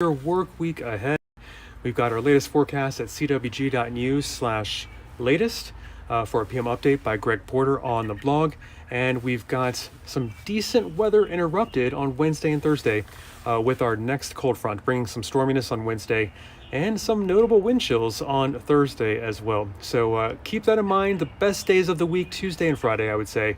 work week ahead. We've got our latest forecast at CWG.news/latest for a PM update by Greg Porter on the blog. And we've got some decent weather interrupted on Wednesday and Thursday with our next cold front, bringing some storminess on Wednesday and some notable wind chills on Thursday as well. So keep that in mind. The best days of the week, Tuesday and Friday, I would say,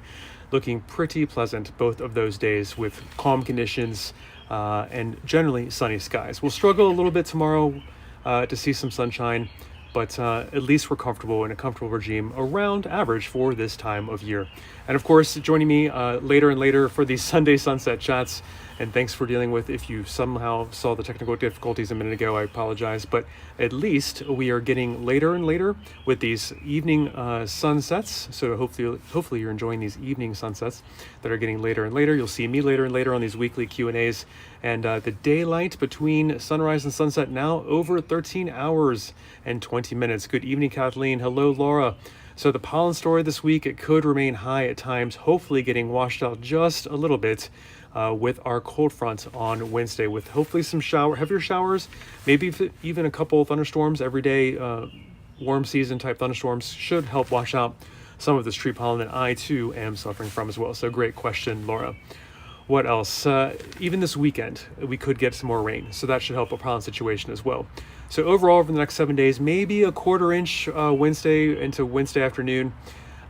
looking pretty pleasant both of those days with calm conditions and generally sunny skies. We'll struggle a little bit tomorrow to see some sunshine, but at least we're comfortable in a comfortable regime around average for this time of year. And of course, joining me later and later for these Sunday sunset chats. And thanks for dealing with, if you somehow saw the technical difficulties a minute ago, I apologize. But at least we are getting later and later with these evening sunsets. So hopefully you're enjoying these evening sunsets that are getting later and later. You'll see me later and later on these weekly Q&As. And the daylight between sunrise and sunset now over 13 hours and 20 minutes. Good evening, Kathleen. Hello, Laura. So the pollen story this week, it could remain high at times, hopefully getting washed out just a little bit with our cold front on Wednesday, with hopefully some heavier showers, maybe even a couple of thunderstorms every day. Warm season type thunderstorms should help wash out some of this tree pollen that I too am suffering from as well. So great question, Laura. What else? Even this weekend, we could get some more rain, so that should help a pollen situation as well. So overall, over the next 7 days, maybe a quarter inch Wednesday into Wednesday afternoon,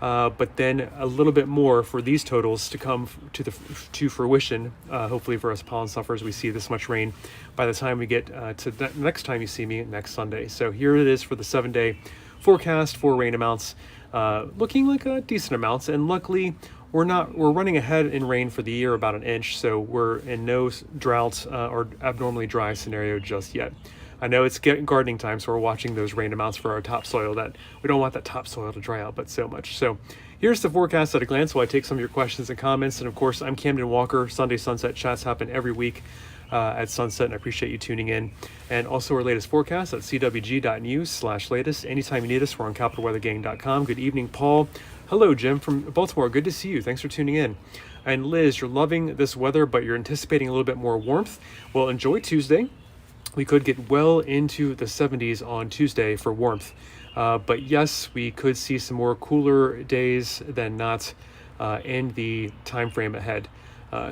but then a little bit more for these totals to come to fruition. Hopefully for us pollen sufferers, we see this much rain by the time we get to the next time you see me next Sunday. So here it is for the 7-day forecast for rain amounts, looking like a decent amounts, and luckily we're running ahead in rain for the year about an inch, so we're in no drought or abnormally dry scenario just yet. I know it's gardening time, so we're watching those rain amounts for our topsoil. That we don't want that topsoil to dry out, but so much. So here's the forecast at a glance while I take some of your questions and comments. And of course, I'm Camden Walker. Sunday sunset chats happen every week at sunset, and I appreciate you tuning in. And also our latest forecast at CWG.news/latest. Anytime you need us, we're on capitalweathergang.com. Good evening, Paul. Hello, Jim from Baltimore. Good to see you. Thanks for tuning in. And Liz, you're loving this weather, but you're anticipating a little bit more warmth. Well, enjoy Tuesday. We could get well into the 70s on Tuesday for warmth. But yes, we could see some more cooler days than not in the time frame ahead.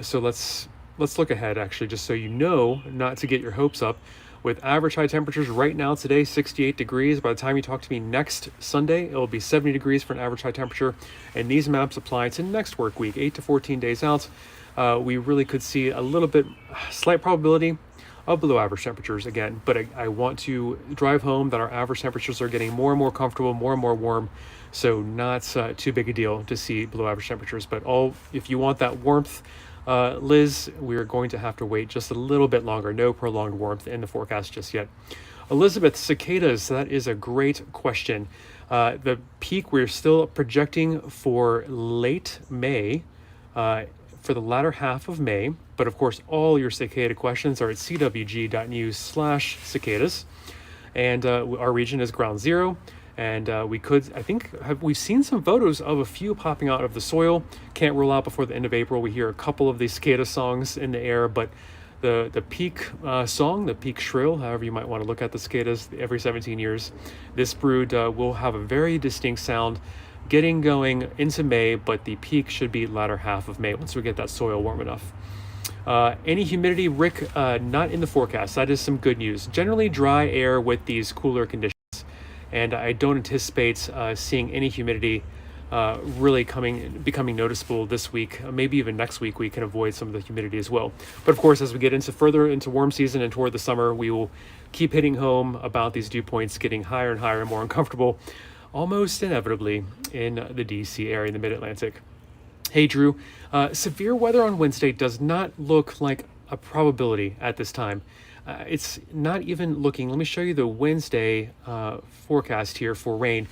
So let's look ahead, actually, just so you know not to get your hopes up. With average high temperatures right now today, 68 degrees. By the time you talk to me next Sunday, it will be 70 degrees for an average high temperature. And these maps apply to next work week, 8 to 14 days out. We really could see a little bit, slight probability of below average temperatures again, but I want to drive home that our average temperatures are getting more and more comfortable, more and more warm, so not too big a deal to see below average temperatures. But if you want that warmth, Liz, we're going to have to wait just a little bit longer. No prolonged warmth in the forecast just yet. Elizabeth, cicadas, that is a great question. The peak we're still projecting for late May, for the latter half of May, but of course all your cicada questions are at CWG.news/cicadas, and our region is ground zero, and we've seen some photos of a few popping out of the soil. Can't rule out before the end of April we hear a couple of these cicada songs in the air, but the peak song, the peak shrill, however you might want to look at the cicadas, every 17 years, this brood will have a very distinct sound getting going into May, but the peak should be latter half of May once we get that soil warm enough. Any humidity, Rick, not in the forecast. That is some good news. Generally dry air with these cooler conditions, and I don't anticipate seeing any humidity really becoming noticeable this week. Maybe even next week we can avoid some of the humidity as well. But of course, as we get further into warm season and toward the summer, we will keep hitting home about these dew points getting higher and higher and more uncomfortable, almost inevitably in the DC area, in the mid-Atlantic. Hey, Drew, severe weather on Wednesday does not look like a probability at this time. It's not even looking. Let me show you the Wednesday forecast here for rain.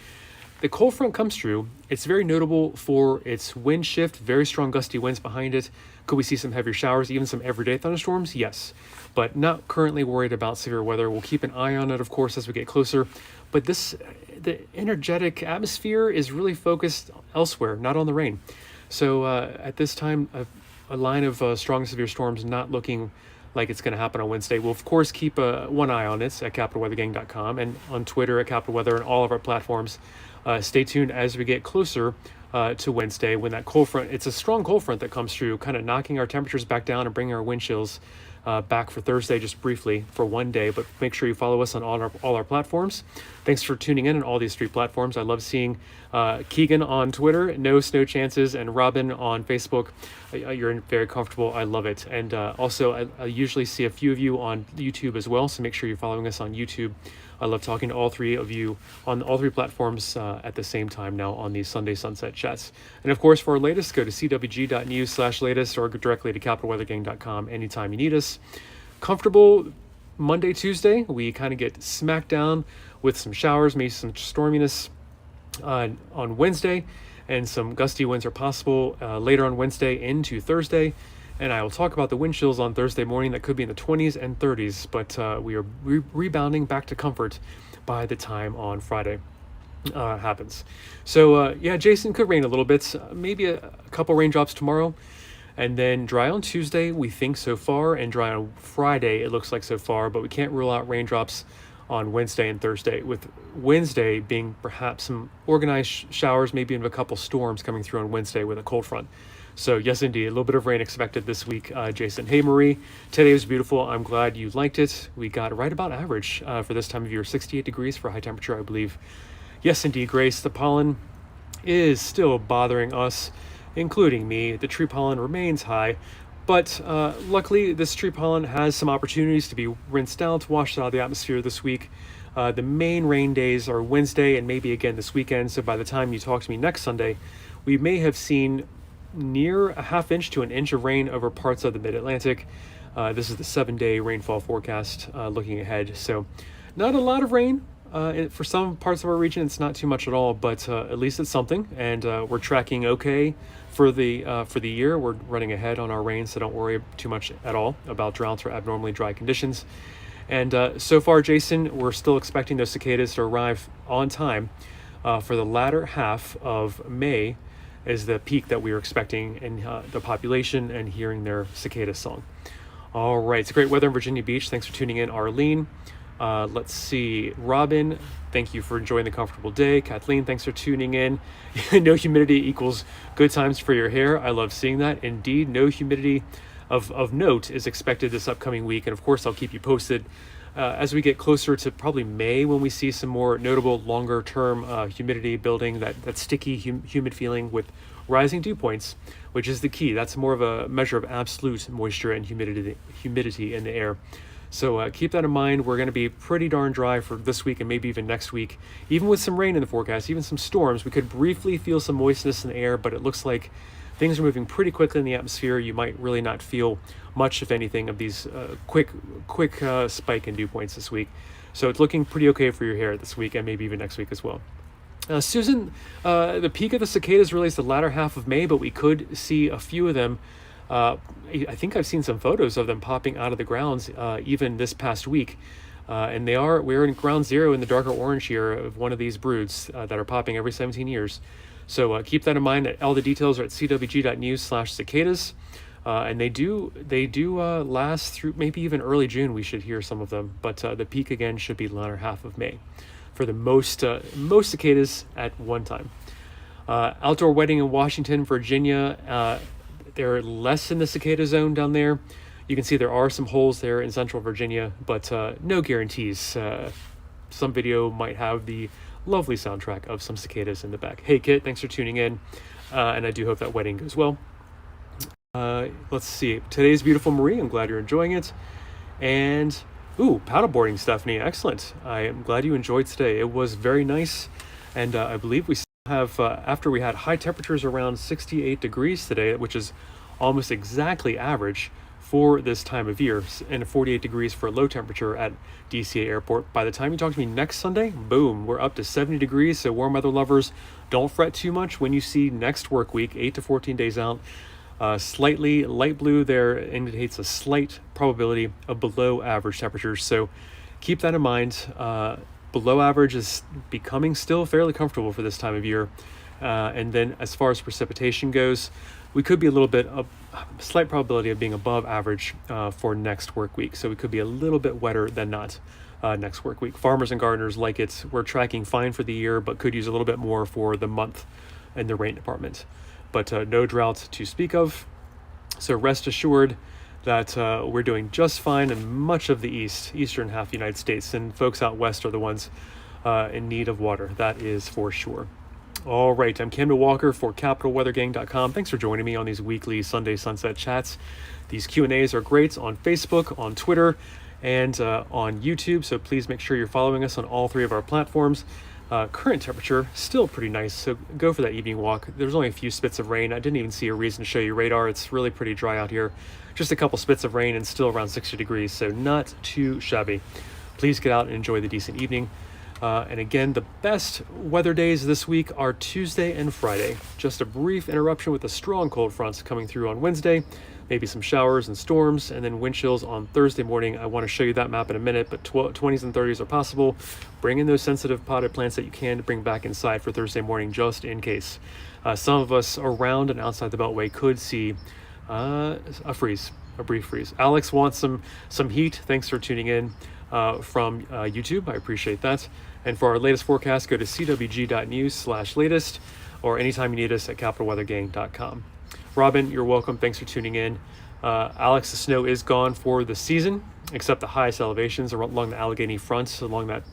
The cold front comes through. It's very notable for its wind shift, very strong gusty winds behind it. Could we see some heavier showers, even some everyday thunderstorms? Yes, but not currently worried about severe weather. We'll keep an eye on it, of course, as we get closer. But the energetic atmosphere is really focused elsewhere, not on the rain. So at this time, a line of strong severe storms not looking like it's going to happen on Wednesday. We'll, of course, keep one eye on it at capitalweathergang.com and on Twitter at Capital Weather and all of our platforms. Stay tuned as we get closer to Wednesday when that cold front, it's a strong cold front that comes through, kind of knocking our temperatures back down and bringing our wind chills back for Thursday, just briefly for one day. But make sure you follow us on all our platforms. Thanks for tuning in on all these 3 platforms. I love seeing Keegan on Twitter, No Snow Chances, and Robin on Facebook. You're very comfortable. I love it. And also, I usually see a few of you on YouTube as well, so make sure you're following us on YouTube. I love talking to all 3 of you on all 3 platforms at the same time now on these Sunday Sunset Chats. And of course, for our latest, go to CWG.news/latest or go directly to capitalweathergang.com anytime you need us. Comfortable Monday, Tuesday, we kind of get smacked down with some showers, maybe some storminess on Wednesday, and some gusty winds are possible later on Wednesday into Thursday. And I will talk about the wind chills on Thursday morning that could be in the 20s and 30s, but we are rebounding back to comfort by the time on Friday happens. So yeah, Jason, could rain a little bit, maybe a couple raindrops tomorrow, and then dry on Tuesday, we think so far, and dry on Friday, it looks like so far, but we can't rule out raindrops on Wednesday and Thursday, with Wednesday being perhaps some organized showers, maybe even a couple storms coming through on Wednesday with a cold front. So yes, indeed, a little bit of rain expected this week, Jason. Hey, Marie, today was beautiful. I'm glad you liked it. We got right about average for this time of year, 68 degrees for high temperature, I believe. Yes, indeed, Grace, the pollen is still bothering us, including me. The tree pollen remains high, but luckily this tree pollen has some opportunities to be rinsed out, washed out of the atmosphere this week. The main rain days are Wednesday and maybe again this weekend. So by the time you talk to me next Sunday, we may have seen near a half inch to an inch of rain over parts of the mid-Atlantic. This is the 7-day rainfall forecast looking ahead. So not a lot of rain for some parts of our region. It's not too much at all, but at least it's something. And we're tracking okay for the year. We're running ahead on our rain, so don't worry too much at all about droughts or abnormally dry conditions. And so far, Jason, we're still expecting those cicadas to arrive on time for the latter half of May, is the peak that we were expecting in the population and hearing their cicada song. All right, it's great weather in Virginia Beach. Thanks for tuning in, Arlene. Let's see, Robin, thank you for enjoying the comfortable day. Kathleen, thanks for tuning in. No humidity equals good times for your hair. I love seeing that. Indeed, no humidity of note is expected this upcoming week. And of course, I'll keep you posted as we get closer to probably May, when we see some more notable longer term humidity building, that sticky humid feeling with rising dew points, which is the key. That's more of a measure of absolute moisture and humidity in the air. So keep that in mind. We're going to be pretty darn dry for this week and maybe even next week. Even with some rain in the forecast, even some storms, we could briefly feel some moistness in the air, but it looks like things are moving pretty quickly in the atmosphere. You might really not feel much, if anything, of these quick spike in dew points this week. So it's looking pretty okay for your hair this week and maybe even next week as well. Susan, the peak of the cicadas really is the latter half of May, but we could see a few of them. I think I've seen some photos of them popping out of the grounds even this past week. And we're in ground zero in the darker orange here of one of these broods that are popping every 17 years. So keep that in mind. All the details are at CWG.news/cicadas. And they do last through maybe even early June. We should hear some of them, but the peak again should be the latter half of May for the most cicadas at one time. Outdoor wedding in Washington, Virginia. They're less in the cicada zone down there. You can see there are some holes there in central Virginia, but no guarantees. Some video might have the lovely soundtrack of some cicadas in the back. Hey Kit, thanks for tuning in, and I do hope that wedding goes well. Let's see, today's beautiful Marie, I'm glad you're enjoying it. And paddleboarding, Stephanie, excellent. I am glad you enjoyed today. It was very nice, and I believe we still have, after we had high temperatures around 68 degrees today, which is almost exactly average for this time of year, and 48 degrees for a low temperature at DCA Airport. By the time you talk to me next Sunday, boom, we're up to 70 degrees. So warm weather lovers, don't fret too much when you see next work week, 8 to 14 days out. Slightly light blue there indicates a slight probability of below average temperatures. So keep that in mind. Below average is becoming still fairly comfortable for this time of year. And then as far as precipitation goes, we could be a slight probability of being above average for next work week. So we could be a little bit wetter than not next work week. Farmers and gardeners like it. We're tracking fine for the year, but could use a little bit more for the month in the rain department. But no drought to speak of. So rest assured that we're doing just fine in much of the eastern half of the United States, and folks out west are the ones in need of water. That is for sure. All right, I'm Camden Walker for CapitalWeatherGang.com. Thanks for joining me on these weekly Sunday Sunset Chats. These Q&As are great on Facebook, on Twitter, and on YouTube, so please make sure you're following us on all three of our platforms. Current temperature, still pretty nice, so go for that evening walk. There's only a few spits of rain. I didn't even see a reason to show you radar. It's really pretty dry out here. Just a couple spits of rain and still around 60 degrees, so not too shabby. Please get out and enjoy the decent evening. And again, the best weather days this week are Tuesday and Friday. Just a brief interruption with the strong cold fronts coming through on Wednesday, maybe some showers and storms, and then wind chills on Thursday morning. I want to show you that map in a minute, but 20s and 30s are possible. Bring in those sensitive potted plants that you can to bring back inside for Thursday morning, just in case. Some of us around and outside the Beltway could see a brief freeze. Alex wants some heat. Thanks for tuning in from YouTube. I appreciate that. And for our latest forecast, go to CWG.news/latest, or anytime you need us at CapitalWeatherGang.com. Robin, you're welcome. Thanks for tuning in. Alex, the snow is gone for the season, except the highest elevations along the Allegheny front, along that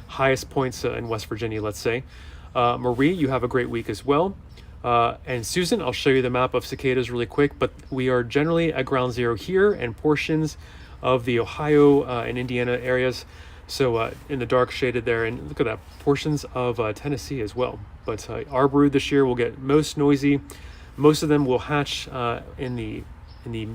highest points in West Virginia, let's say. Marie, you have a great week as well. And Susan, I'll show you the map of cicadas really quick, but we are generally at ground zero here and portions of the Ohio and Indiana areas. So in the dark shaded there, and look at that, portions of Tennessee as well. But our brood this year will get most noisy. Most of them will hatch in the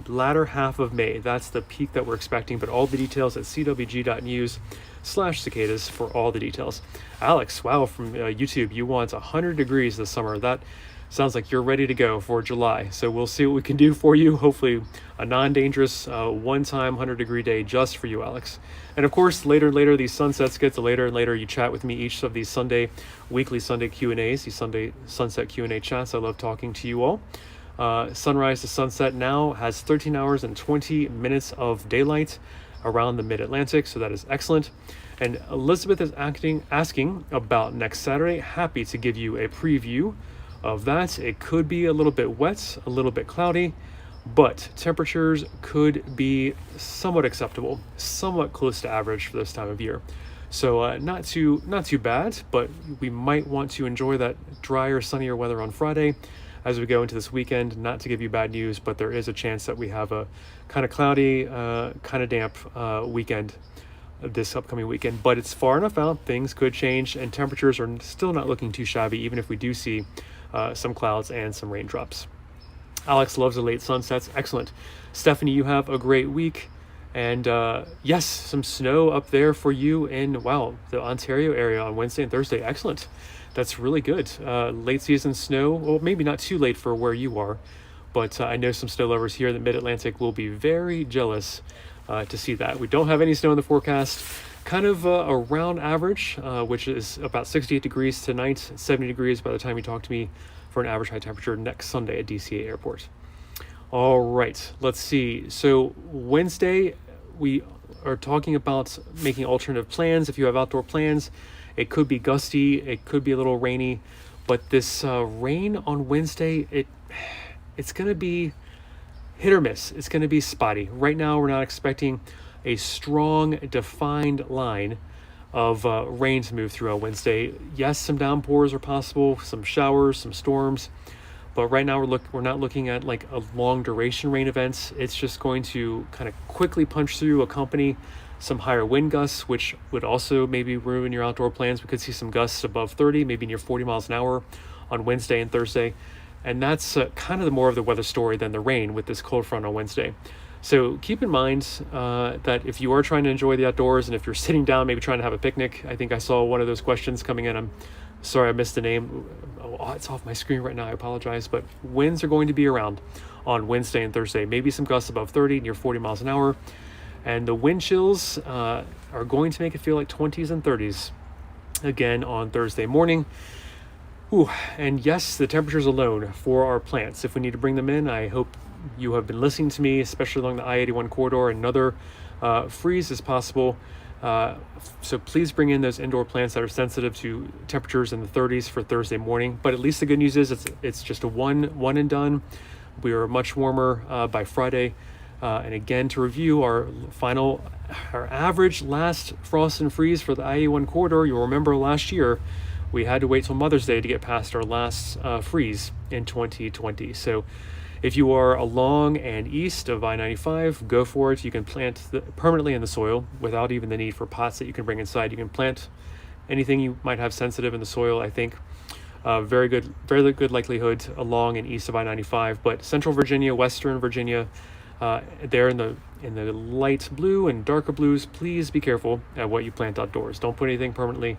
latter half of May. That's the peak that we're expecting, but all the details at CWG.news/cicadas for all the details. Alex, wow, from YouTube, you want 100 degrees this summer. That sounds like you're ready to go for July. So we'll see what we can do for you. Hopefully a non-dangerous one-time 100-degree day just for you, Alex. And of course, later and later, these sunsets get to later and later. You chat with me each of these weekly Sunday Q&As, these Sunday sunset Q&A chats. I love talking to you all. Sunrise to sunset now has 13 hours and 20 minutes of daylight around the mid-Atlantic, so that is excellent. And Elizabeth is asking about next Saturday. Happy to give you a preview of that. It could be a little bit wet, a little bit cloudy, but temperatures could be somewhat acceptable, somewhat close to average for this time of year. So not too bad, but we might want to enjoy that drier, sunnier weather on Friday as we go into this weekend. Not to give you bad news, but there is a chance that we have a kind of cloudy, kind of damp weekend this upcoming weekend, but it's far enough out, things could change, and temperatures are still not looking too shabby, even if we do see some clouds and some raindrops. Alex loves the late sunsets. Excellent. Stephanie, you have a great week. And yes, some snow up there for you in, the Ontario area on Wednesday and Thursday. Excellent. That's really good. Late season snow, well, maybe not too late for where you are, but I know some snow lovers here in the Mid-Atlantic will be very jealous to see that. We don't have any snow in the forecast. Kind of around average, which is about 68 degrees tonight, 70 degrees by the time you talk to me for an average high temperature next Sunday at DCA Airport. All right, let's see. So Wednesday, we are talking about making alternative plans. If you have outdoor plans, it could be gusty, it could be a little rainy, but this rain on Wednesday, it's going to be hit or miss. It's going to be spotty. Right now, we're not expecting a strong, defined line of rain to move through on Wednesday. Yes, some downpours are possible, some showers, some storms, but right now we're not looking at like a long duration rain events. It's just going to kind of quickly punch through, accompany some higher wind gusts, which would also maybe ruin your outdoor plans. We could see some gusts above 30, maybe near 40 miles an hour on Wednesday and Thursday. And that's kind of the more of the weather story than the rain with this cold front on Wednesday. So keep in mind that if you are trying to enjoy the outdoors, and if you're sitting down, maybe trying to have a picnic, I think I saw one of those questions coming in. I'm sorry I missed the name. Oh, it's off my screen right now. I apologize. But winds are going to be around on Wednesday and Thursday. Maybe some gusts above 30, near 40 miles an hour. And the wind chills are going to make it feel like 20s and 30s again on Thursday morning. Ooh, and yes, the temperatures alone for our plants. If we need to bring them in, I hope you have been listening to me, especially along the I-81 corridor. Another freeze is possible. So please bring in those indoor plants that are sensitive to temperatures in the 30s for Thursday morning. But at least the good news is it's just a one and done. We are much warmer by Friday. And again, to review our average last frost and freeze for the I-81 corridor, you'll remember last year we had to wait till Mother's Day to get past our last freeze in 2020. So if you are along and east of I-95, go for it. You can plant permanently in the soil without even the need for pots that you can bring inside. You can plant anything you might have sensitive in the soil, I think. Very good likelihood along and east of I-95. But Central Virginia, Western Virginia, there in the light blue and darker blues, please be careful at what you plant outdoors. Don't put anything permanently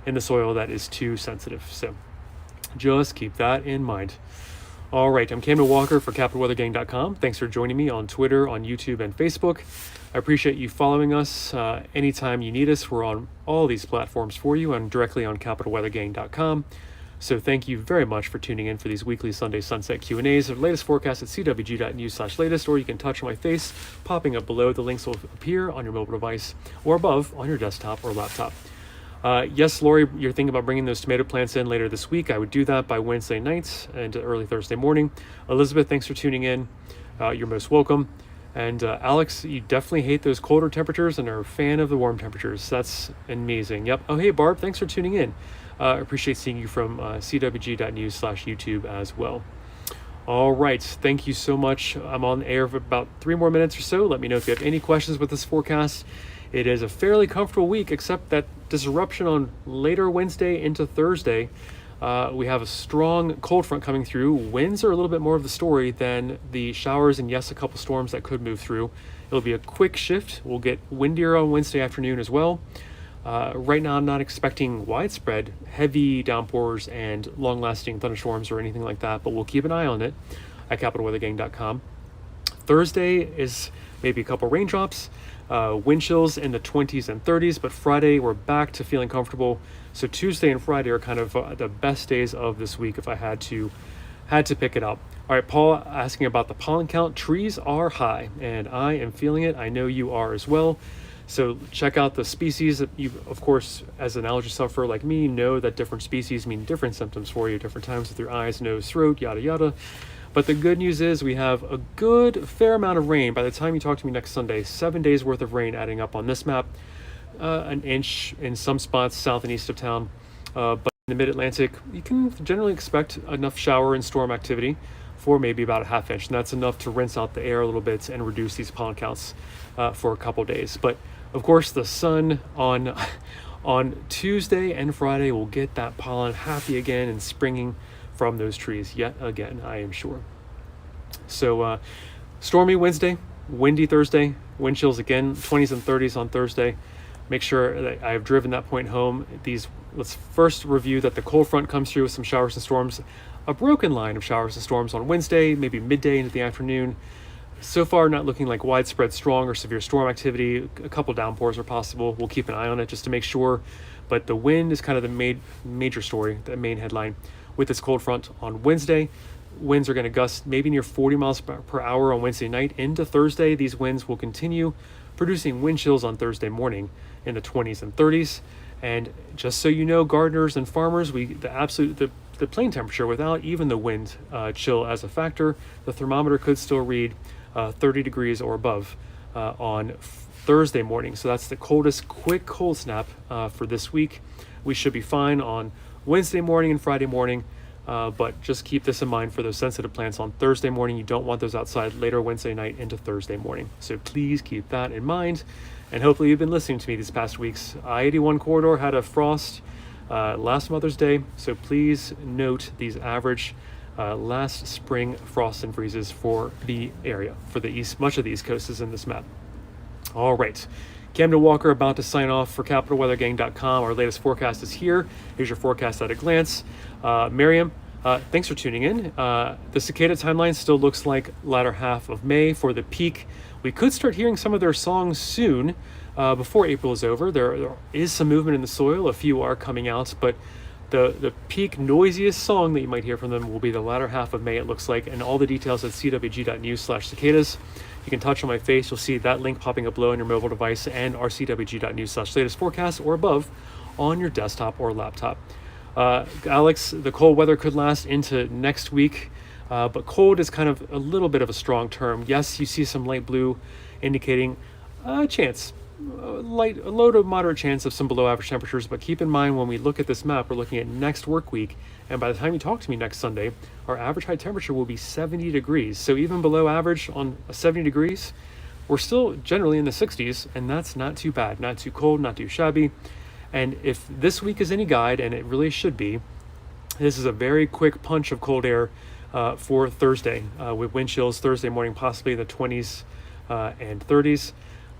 in the soil that is too sensitive. So just keep that in mind. All right, I'm Camden Walker for CapitalWeatherGang.com. Thanks for joining me on Twitter, on YouTube, and Facebook. I appreciate you following us. Anytime you need us, we're on all these platforms for you and directly on CapitalWeatherGang.com. So thank you very much for tuning in for these weekly Sunday Sunset Q&As. The latest forecast at CWG.news/latest, or you can touch my face popping up below. The links will appear on your mobile device or above on your desktop or laptop. Yes, Lori, you're thinking about bringing those tomato plants in later this week. I would do that by Wednesday night and early Thursday morning. Elizabeth, thanks for tuning in. You're most welcome. And Alex, you definitely hate those colder temperatures and are a fan of the warm temperatures. That's amazing. Yep. Oh, hey, Barb, thanks for tuning in. Appreciate seeing you from CWG.news/YouTube as well. All right. Thank you so much. I'm on the air for about 3 more minutes or so. Let me know if you have any questions with this forecast. It is a fairly comfortable week, except that disruption on later Wednesday into Thursday. We have a strong cold front coming through. Winds are a little bit more of the story than the showers and, yes, a couple storms that could move through. It'll be a quick shift. We'll get windier on Wednesday afternoon as well. Right now, I'm not expecting widespread heavy downpours and long-lasting thunderstorms or anything like that, but we'll keep an eye on it at CapitalWeatherGang.com. Thursday is maybe a couple raindrops. Wind chills in the 20s and 30s, but Friday we're back to feeling comfortable. So Tuesday and Friday are kind of the best days of this week if I had to pick it up. All right, Paul asking about the pollen count. Trees are high, and I am feeling it. I know you are as well. So check out the species that you, of course, as an allergy sufferer like me, know that different species mean different symptoms for you, different times with your eyes, nose, throat, yada, yada. But the good news is we have a fair amount of rain. By the time you talk to me next Sunday, 7 days worth of rain adding up on this map, an inch in some spots south and east of town. But in the mid-Atlantic, you can generally expect enough shower and storm activity for maybe about a half inch. And that's enough to rinse out the air a little bit and reduce these pollen counts for a couple days. But of course, the sun on Tuesday and Friday will get that pollen happy again and springing from those trees yet again, I am sure. So stormy Wednesday, windy Thursday, wind chills again, 20s and 30s on Thursday. Make sure that I've driven that point home. Let's first review that the cold front comes through with some showers and storms, a broken line of showers and storms on Wednesday, maybe midday into the afternoon. So far, not looking like widespread strong or severe storm activity. A couple downpours are possible. We'll keep an eye on it just to make sure. But the wind is kind of the major story, the main headline. With this cold front on Wednesday, winds are going to gust maybe near 40 miles per hour on Wednesday night into Thursday. These winds will continue producing wind chills on Thursday morning in the 20s and 30s. And just so you know, gardeners and farmers, the plain temperature without even the wind chill as a factor, the thermometer could still read 30 degrees or above on Thursday morning. So that's the coldest quick cold snap for this week. We should be fine on Wednesday morning and Friday morning, but just keep this in mind for those sensitive plants on Thursday morning. You don't want those outside later Wednesday night into Thursday morning. So please keep that in mind. And hopefully you've been listening to me these past weeks. I-81 corridor had a frost last Mother's Day, so please note these average last spring frosts and freezes for the area, for the east. Much of the East Coast is in this map. All right. Camden Walker about to sign off for CapitalWeatherGang.com. Our latest forecast is here. Here's your forecast at a glance. Miriam, thanks for tuning in. The cicada timeline still looks like latter half of May for the peak. We could start hearing some of their songs soon before April is over. There is some movement in the soil. A few are coming out, but The peak noisiest song that you might hear from them will be the latter half of May, it looks like, and all the details at CWG.news/cicadas. You can touch on my face. You'll see that link popping up below on your mobile device and our CWG.news/latest forecast or above on your desktop or laptop. Alex, the cold weather could last into next week, but cold is kind of a little bit of a strong term. Yes, you see some light blue indicating a chance, a low to moderate chance of some below average temperatures, but keep in mind when we look at this map, we're looking at next work week, and by the time you talk to me next Sunday, our average high temperature will be 70 degrees. So even below average on 70 degrees, we're still generally in the 60s, and that's not too bad, not too cold, not too shabby. And if this week is any guide, and it really should be, this is a very quick punch of cold air for Thursday, with wind chills Thursday morning, possibly the 20s and 30s.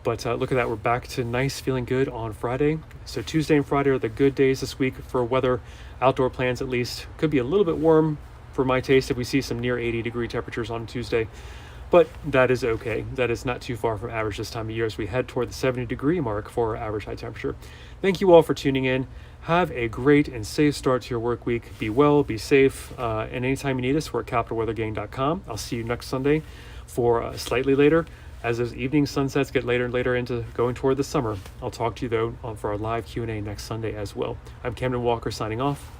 But look at that, we're back to nice, feeling good on Friday. So Tuesday and Friday are the good days this week for weather, outdoor plans at least. Could be a little bit warm for my taste if we see some near 80-degree temperatures on Tuesday. But that is okay. That is not too far from average this time of year as we head toward the 70-degree mark for our average high temperature. Thank you all for tuning in. Have a great and safe start to your work week. Be well, be safe, and anytime you need us, we're at capitalweathergang.com. I'll see you next Sunday for slightly later. As those evening sunsets get later and later into going toward the summer, I'll talk to you, though, for our live Q&A next Sunday as well. I'm Camden Walker signing off.